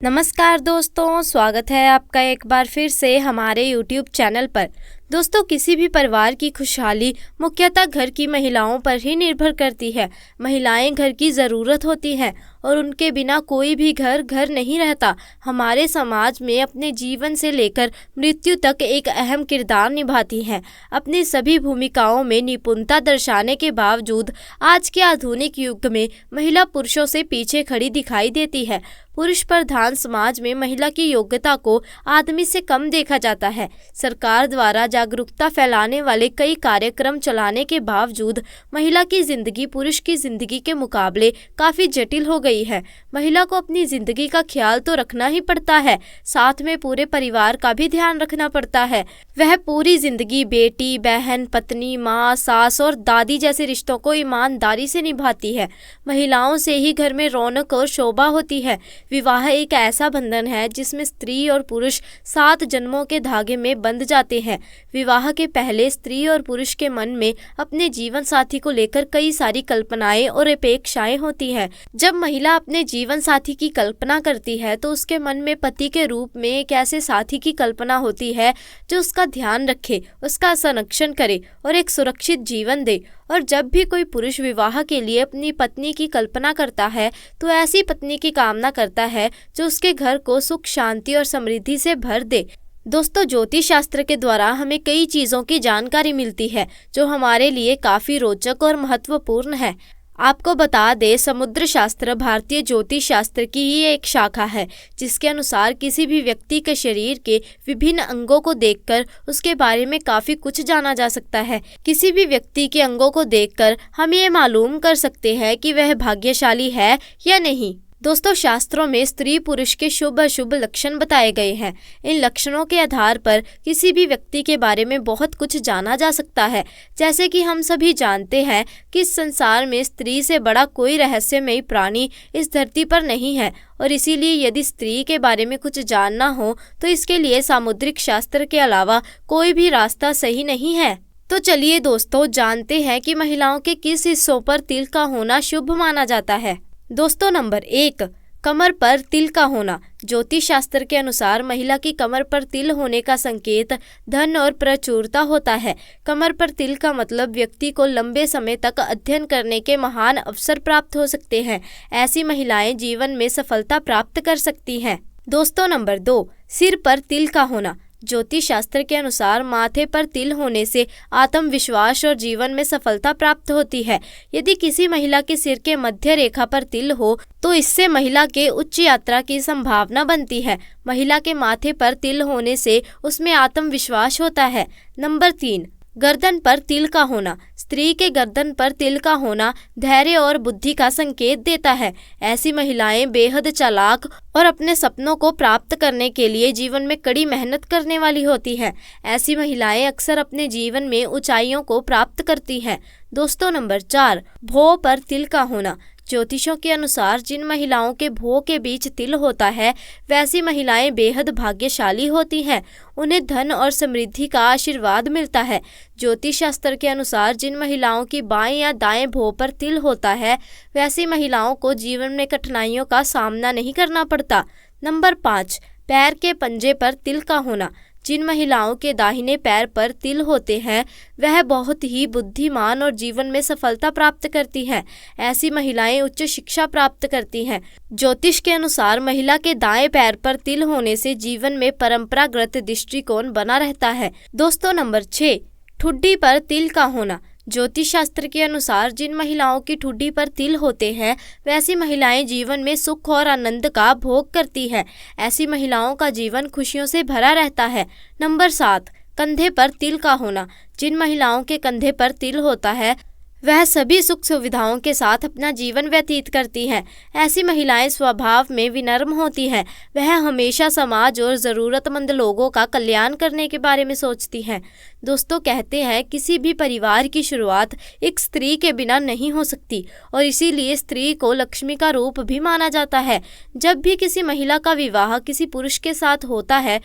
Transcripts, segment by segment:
नमस्कार दोस्तों, स्वागत है आपका एक बार फिर से हमारे YouTube चैनल पर। दोस्तों, किसी भी परिवार की खुशहाली मुख्यतः घर की महिलाओं पर ही निर्भर करती है। महिलाएं घर की ज़रूरत होती हैं और उनके बिना कोई भी घर नहीं रहता। हमारे समाज में अपने जीवन से लेकर मृत्यु तक एक अहम किरदार निभाती हैं। अपनी सभी भूमिकाओं में निपुणता दर्शाने के बावजूद आज के आधुनिक युग में महिला पुरुषों से पीछे खड़ी दिखाई देती है। पुरुष प्रधान समाज में महिला की योग्यता को आदमी से कम देखा जाता है। सरकार द्वारा जागरूकता फैलाने वाले कई कार्यक्रम चलाने के बावजूद महिला की जिंदगी पुरुष की जिंदगी के मुकाबले काफी जटिल हो गई है। महिला को अपनी जिंदगी का ख्याल तो रखना ही पड़ता है, साथ में पूरे परिवार का भी ध्यान रखना पड़ता है। वह पूरी जिंदगी बेटी, बहन, पत्नी, माँ, सास और दादी जैसे रिश्तों को ईमानदारी से निभाती है। महिलाओं से ही घर में रौनक और शोभा होती है। विवाह एक ऐसा बंधन है जिसमें स्त्री और पुरुष 7 जन्मों के धागे में बंध जाते हैं। विवाह के पहले स्त्री और पुरुष के मन में अपने जीवन साथी को लेकर कई सारी कल्पनाएं और अपेक्षाएं होती हैं। जब महिला अपने जीवन साथी की कल्पना करती है तो उसके मन में पति के रूप में एक ऐसे साथी की कल्पना होती है जो उसका ध्यान रखे, उसका संरक्षण करे और एक सुरक्षित जीवन दे। और जब भी कोई पुरुष विवाह के लिए अपनी पत्नी की कल्पना करता है तो ऐसी पत्नी की कामना करता है जो उसके घर को सुख, शांति और समृद्धि से भर दे। दोस्तों, ज्योतिष शास्त्र के द्वारा हमें कई चीज़ों की जानकारी मिलती है जो हमारे लिए काफ़ी रोचक और महत्वपूर्ण है। आपको बता दें, समुद्र शास्त्र भारतीय ज्योतिष शास्त्र की ही एक शाखा है, जिसके अनुसार किसी भी व्यक्ति के शरीर के विभिन्न अंगों को देखकर उसके बारे में काफ़ी कुछ जाना जा सकता है। किसी भी व्यक्ति के अंगों को देखकर हम ये मालूम कर सकते हैं कि वह भाग्यशाली है या नहीं। दोस्तों, शास्त्रों में स्त्री पुरुष के शुभ अशुभ लक्षण बताए गए हैं। इन लक्षणों के आधार पर किसी भी व्यक्ति के बारे में बहुत कुछ जाना जा सकता है। जैसे कि हम सभी जानते हैं कि इस संसार में स्त्री से बड़ा कोई रहस्यमयी प्राणी इस धरती पर नहीं है और इसीलिए यदि स्त्री के बारे में कुछ जानना हो तो इसके लिए सामुद्रिक शास्त्र के अलावा कोई भी रास्ता सही नहीं है। तो चलिए दोस्तों, जानते हैं कि महिलाओं के किस हिस्सों पर तिल का होना शुभ माना जाता है। दोस्तों, नंबर 1, कमर पर तिल का होना। ज्योतिष शास्त्र के अनुसार महिला की कमर पर तिल होने का संकेत धन और प्रचुरता होता है। कमर पर तिल का मतलब व्यक्ति को लंबे समय तक अध्ययन करने के महान अवसर प्राप्त हो सकते हैं। ऐसी महिलाएं जीवन में सफलता प्राप्त कर सकती हैं। दोस्तों, नंबर 2, सिर पर तिल का होना। ज्योतिष शास्त्र के अनुसार माथे पर तिल होने से आत्मविश्वास और जीवन में सफलता प्राप्त होती है। यदि किसी महिला के सिर के मध्य रेखा पर तिल हो तो इससे महिला के उच्च यात्रा की संभावना बनती है। महिला के माथे पर तिल होने से उसमें आत्मविश्वास होता है। नंबर 3, गर्दन पर तिल का होना। स्त्री के गर्दन पर तिल का होना धैर्य और बुद्धि का संकेत देता है। ऐसी महिलाएं बेहद चालाक और अपने सपनों को प्राप्त करने के लिए जीवन में कड़ी मेहनत करने वाली होती हैं। ऐसी महिलाएं अक्सर अपने जीवन में ऊंचाइयों को प्राप्त करती हैं। दोस्तों, नंबर 4, भौं पर तिल का होना। ज्योतिषों के अनुसार जिन महिलाओं के भौं के बीच तिल होता है वैसी महिलाएं बेहद भाग्यशाली होती हैं। उन्हें धन और समृद्धि का आशीर्वाद मिलता है। ज्योतिष शास्त्र के अनुसार जिन महिलाओं की बाएं या दाएं भौं पर तिल होता है वैसी महिलाओं को जीवन में कठिनाइयों का सामना नहीं करना पड़ता। नंबर 5, पैर के पंजे पर तिल का होना। जिन महिलाओं के दाहिने पैर पर तिल होते हैं वह बहुत ही बुद्धिमान और जीवन में सफलता प्राप्त करती हैं। ऐसी महिलाएं उच्च शिक्षा प्राप्त करती हैं। ज्योतिष के अनुसार महिला के दाएं पैर पर तिल होने से जीवन में परंपरागत दृष्टिकोण बना रहता है। दोस्तों, नंबर 6, ठुड्डी पर तिल का होना। ज्योतिष शास्त्र के अनुसार जिन महिलाओं की ठुड्डी पर तिल होते हैं वैसी महिलाएं जीवन में सुख और आनंद का भोग करती हैं। ऐसी महिलाओं का जीवन खुशियों से भरा रहता है। नंबर 7, कंधे पर तिल का होना। जिन महिलाओं के कंधे पर तिल होता है वह सभी सुख सुविधाओं के साथ अपना जीवन व्यतीत करती हैं। ऐसी महिलाएं स्वभाव में विनम्र होती हैं। वह हमेशा समाज और ज़रूरतमंद लोगों का कल्याण करने के बारे में सोचती हैं। दोस्तों, कहते हैं किसी भी परिवार की शुरुआत एक स्त्री के बिना नहीं हो सकती और इसीलिए स्त्री को लक्ष्मी का रूप भी माना जाता है। जब भी किसी महिला का विवाह किसी पुरुष के साथ होता है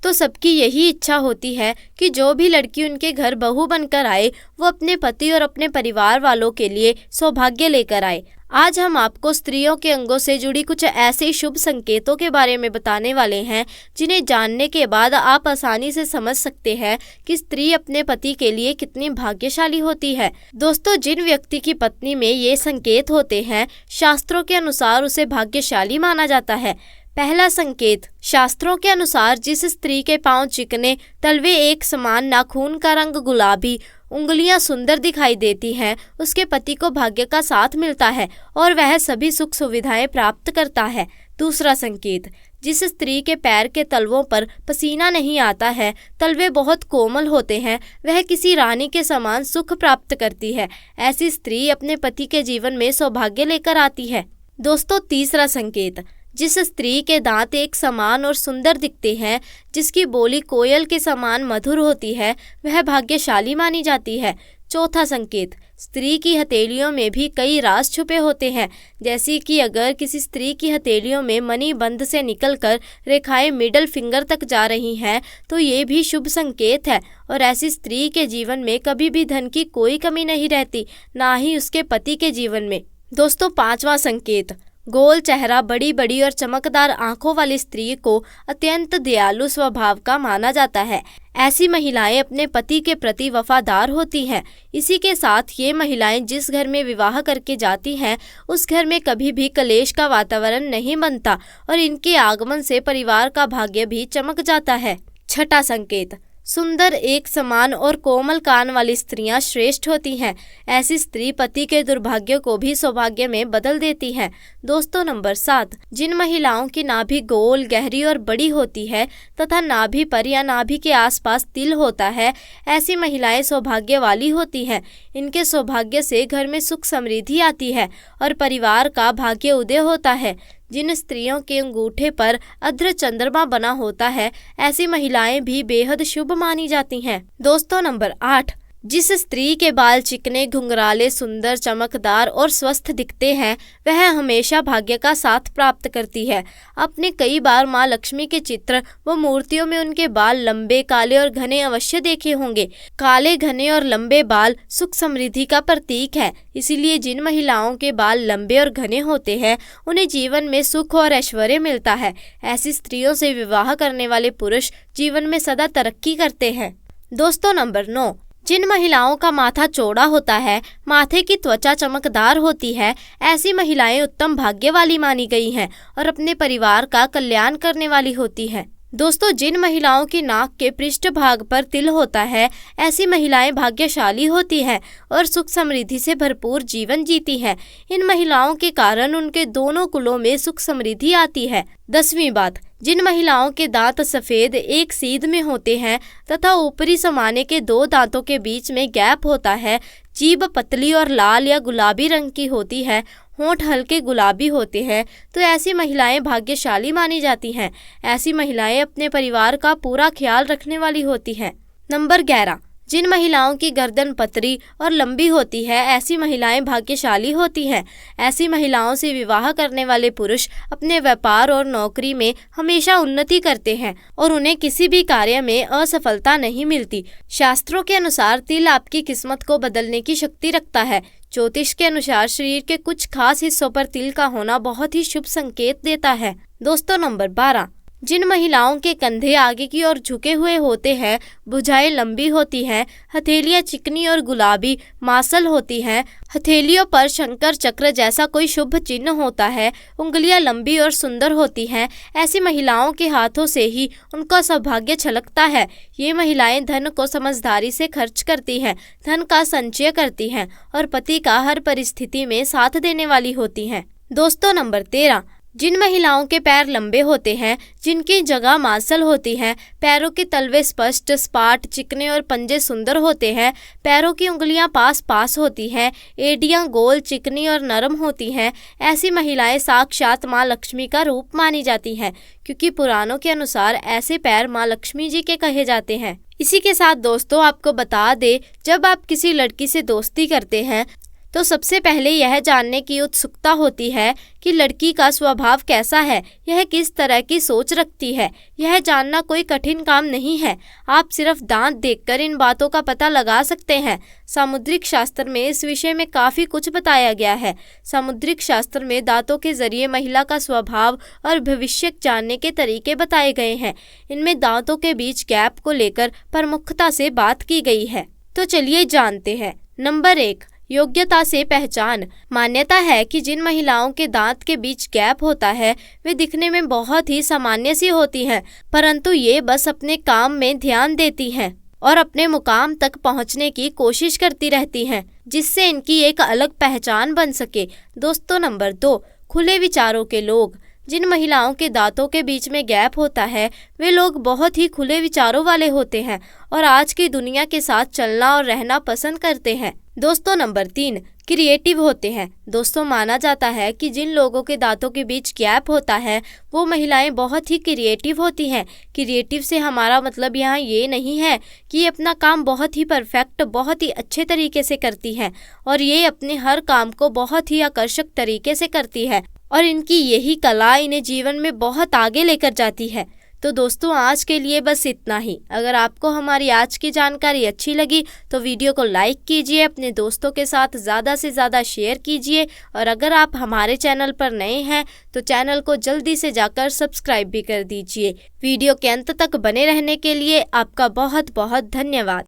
तो सबकी यही इच्छा होती है कि जो भी लड़की उनके घर बहू बनकर आए वो अपने पति और अपने परिवार वालों के लिए सौभाग्य लेकर आए। आज हम आपको स्त्रियों के अंगों से जुड़ी कुछ ऐसे शुभ संकेतों के बारे में बताने वाले हैं जिन्हें जानने के बाद आप आसानी से समझ सकते हैं कि स्त्री अपने पति के लिए कितनी भाग्यशाली होती है। दोस्तों, जिन व्यक्ति की पत्नी में ये संकेत होते हैं, शास्त्रों के अनुसार उसे भाग्यशाली माना जाता है। पहला संकेत, शास्त्रों के अनुसार जिस स्त्री के पांव चिकने, तलवे एक समान, नाखून का रंग गुलाबी, उंगलियां सुंदर दिखाई देती हैं, उसके पति को भाग्य का साथ मिलता है और वह सभी सुख सुविधाएं प्राप्त करता है। दूसरा संकेत, जिस स्त्री के पैर के तलवों पर पसीना नहीं आता है, तलवे बहुत कोमल होते हैं, वह किसी रानी के समान सुख प्राप्त करती है। ऐसी स्त्री अपने पति के जीवन में सौभाग्य लेकर आती है। दोस्तों, तीसरा संकेत, जिस स्त्री के दांत एक समान और सुंदर दिखते हैं, जिसकी बोली कोयल के समान मधुर होती है, वह भाग्यशाली मानी जाती है। चौथा संकेत, स्त्री की हथेलियों में भी कई राज छुपे होते हैं, जैसे कि अगर किसी स्त्री की हथेलियों में मणि बंध से निकलकर रेखाएं मिडल फिंगर तक जा रही हैं, तो ये भी शुभ संकेत है और ऐसी स्त्री के जीवन में कभी भी धन की कोई कमी नहीं रहती, ना ही उसके पति के जीवन में। दोस्तों, पांचवा संकेत, गोल चेहरा, बड़ी बड़ी और चमकदार आंखों वाली स्त्री को अत्यंत दयालु स्वभाव का माना जाता है। ऐसी महिलाएं अपने पति के प्रति वफादार होती हैं। इसी के साथ ये महिलाएं जिस घर में विवाह करके जाती हैं, उस घर में कभी भी कलेश का वातावरण नहीं बनता और इनके आगमन से परिवार का भाग्य भी चमक जाता है। छठा संकेत, सुंदर, एक समान और कोमल कान वाली स्त्रियां श्रेष्ठ होती हैं। ऐसी स्त्री पति के दुर्भाग्य को भी सौभाग्य में बदल देती है। दोस्तों, नंबर 7, जिन महिलाओं की नाभि गोल, गहरी और बड़ी होती है तथा नाभि पर या नाभि के आसपास तिल होता है, ऐसी महिलाएं सौभाग्य वाली होती हैं। इनके सौभाग्य से घर में सुख समृद्धि आती है और परिवार का भाग्य उदय होता है। जिन स्त्रियों के अंगूठे पर अर्ध चंद्रमा बना होता है, ऐसी महिलाएं भी बेहद शुभ मानी जाती हैं। दोस्तों, नंबर 8, जिस स्त्री के बाल चिकने, घुंघराले, सुंदर, चमकदार और स्वस्थ दिखते हैं, वह हमेशा भाग्य का साथ प्राप्त करती है। आपने कई बार माँ लक्ष्मी के चित्र व मूर्तियों में उनके बाल लंबे, काले और घने अवश्य देखे होंगे। काले, घने और लंबे बाल सुख समृद्धि का प्रतीक है। इसीलिए जिन महिलाओं के बाल लंबे और घने होते हैं, उन्हें जीवन में सुख और ऐश्वर्य मिलता है। ऐसी स्त्रियों से विवाह करने वाले पुरुष जीवन में सदा तरक्की करते हैं। दोस्तों, नंबर 9, जिन महिलाओं का माथा चौड़ा होता है, माथे की त्वचा चमकदार होती है, ऐसी महिलाएं उत्तम भाग्य वाली मानी गई हैं और अपने परिवार का कल्याण करने वाली होती हैं। दोस्तों, जिन महिलाओं की नाक के पृष्ठ भाग पर तिल होता है, ऐसी महिलाएं भाग्यशाली होती हैं और सुख समृद्धि से भरपूर जीवन जीती हैं। इन महिलाओं के कारण उनके दोनों कुलों में सुख समृद्धि आती है। 10वीं बात, जिन महिलाओं के दांत सफेद, एक सीध में होते हैं तथा ऊपरी समाने के 2 दांतों के बीच में गैप होता है, जीभ पतली और लाल या गुलाबी रंग की होती है, होंठ हल्के गुलाबी होते हैं, तो ऐसी महिलाएं भाग्यशाली मानी जाती हैं। ऐसी महिलाएं अपने परिवार का पूरा ख्याल रखने वाली होती हैं। नंबर 11, जिन महिलाओं की गर्दन पतली और लंबी होती है, ऐसी महिलाएं भाग्यशाली होती हैं। ऐसी महिलाओं से विवाह करने वाले पुरुष अपने व्यापार और नौकरी में हमेशा उन्नति करते हैं और उन्हें किसी भी कार्य में असफलता नहीं मिलती। शास्त्रों के अनुसार तिल आपकी किस्मत को बदलने की शक्ति रखता है। ज्योतिष के अनुसार शरीर के कुछ खास हिस्सों पर तिल का होना बहुत ही शुभ संकेत देता है। दोस्तों, नंबर 12, जिन महिलाओं के कंधे आगे की ओर झुके हुए होते हैं, भुजाएं लंबी होती हैं, हथेलियां चिकनी और गुलाबी मासल होती हैं, हथेलियों पर शंकर चक्र जैसा कोई शुभ चिन्ह होता है, उंगलियां लंबी और सुंदर होती हैं, ऐसी महिलाओं के हाथों से ही उनका सौभाग्य छलकता है। ये महिलाएं धन को समझदारी से खर्च करती हैं, धन का संचय करती हैं और पति का हर परिस्थिति में साथ देने वाली होती हैं। दोस्तों, नंबर 13, जिन महिलाओं के पैर लंबे होते हैं, जिनकी जगह मांसल होती है, पैरों के तलवे स्पष्ट, सपाट, चिकने और पंजे सुंदर होते हैं, पैरों की उंगलियां पास पास होती हैं, एड़ियां गोल, चिकनी और नरम होती हैं, ऐसी महिलाएं साक्षात माँ लक्ष्मी का रूप मानी जाती हैं, क्योंकि पुराणों के अनुसार ऐसे पैर माँ लक्ष्मी जी के कहे जाते हैं। इसी के साथ दोस्तों, आपको बता दें, जब आप किसी लड़की से दोस्ती करते हैं तो सबसे पहले यह जानने की उत्सुकता होती है कि लड़की का स्वभाव कैसा है, यह किस तरह की सोच रखती है। यह जानना कोई कठिन काम नहीं है, आप सिर्फ दांत देखकर इन बातों का पता लगा सकते हैं। सामुद्रिक शास्त्र में इस विषय में काफ़ी कुछ बताया गया है। सामुद्रिक शास्त्र में दांतों के जरिए महिला का स्वभाव और भविष्य जानने के तरीके बताए गए हैं। इनमें दांतों के बीच गैप को लेकर प्रमुखता से बात की गई है। तो चलिए जानते हैं। नंबर 1, योग्यता से पहचान। मान्यता है कि जिन महिलाओं के दांत के बीच गैप होता है वे दिखने में बहुत ही सामान्य सी होती हैं, परंतु ये बस अपने काम में ध्यान देती हैं और अपने मुकाम तक पहुंचने की कोशिश करती रहती हैं, जिससे इनकी एक अलग पहचान बन सके। दोस्तों नंबर 2, खुले विचारों के लोग। जिन महिलाओं के दांतों के बीच में गैप होता है वे लोग बहुत ही खुले विचारों वाले होते हैं और आज की दुनिया के साथ चलना और रहना पसंद करते हैं। दोस्तों नंबर 3, क्रिएटिव होते हैं। दोस्तों माना जाता है कि जिन लोगों के दांतों के बीच गैप होता है वो महिलाएं बहुत ही क्रिएटिव होती हैं। क्रिएटिव से हमारा मतलब यहाँ ये नहीं है कि ये अपना काम बहुत ही परफेक्ट, बहुत ही अच्छे तरीके से करती हैं और ये अपने हर काम को बहुत ही आकर्षक तरीके से करती है और इनकी यही कला इन्हें जीवन में बहुत आगे लेकर जाती है। तो दोस्तों आज के लिए बस इतना ही। अगर आपको हमारी आज की जानकारी अच्छी लगी तो वीडियो को लाइक कीजिए, अपने दोस्तों के साथ ज़्यादा से ज़्यादा शेयर कीजिए और अगर आप हमारे चैनल पर नए हैं तो चैनल को जल्दी से जाकर सब्सक्राइब भी कर दीजिए। वीडियो के अंत तक बने रहने के लिए आपका बहुत बहुत धन्यवाद।